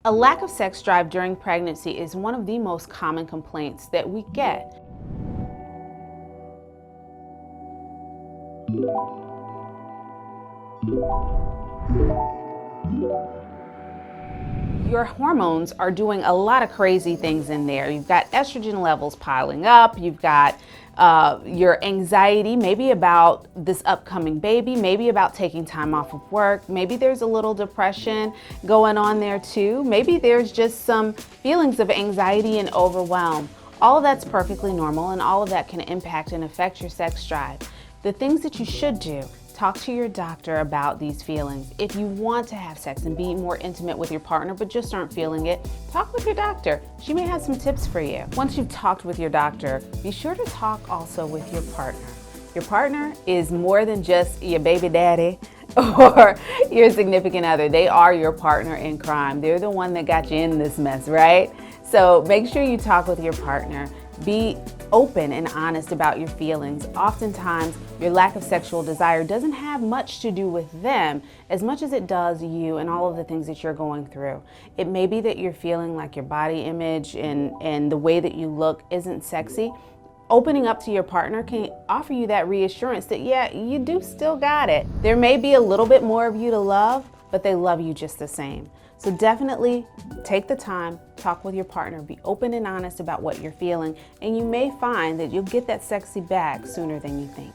A lack of sex drive during pregnancy is one of the most common complaints that we get. Your hormones are doing a lot of crazy things in there. You've got estrogen levels piling up, you've got your anxiety, maybe about this upcoming baby, maybe about taking time off of work, maybe there's a little depression going on there too, maybe there's just some feelings of anxiety and overwhelm. All of that's perfectly normal, and all of that can impact and affect your sex drive. The things that you should do: talk to your doctor about these feelings. If you want to have sex and be more intimate with your partner but just aren't feeling it, talk with your doctor. She may have some tips for you. Once you've talked with your doctor, be sure to talk also with your partner. Your partner is more than just your baby daddy or your significant other. They are your partner in crime. They're the one that got you in this mess, right? So make sure you talk with your partner. Be open and honest about your feelings. Oftentimes, your lack of sexual desire doesn't have much to do with them as much as it does you and all of the things that you're going through. It may be that you're feeling like your body image and the way that you look isn't sexy. Opening up to your partner can offer you that reassurance that, yeah, you do still got it. There may be a little bit more of you to love, but they love you just the same. So definitely take the time, talk with your partner, be open and honest about what you're feeling, and you may find that you'll get that sexy back sooner than you think.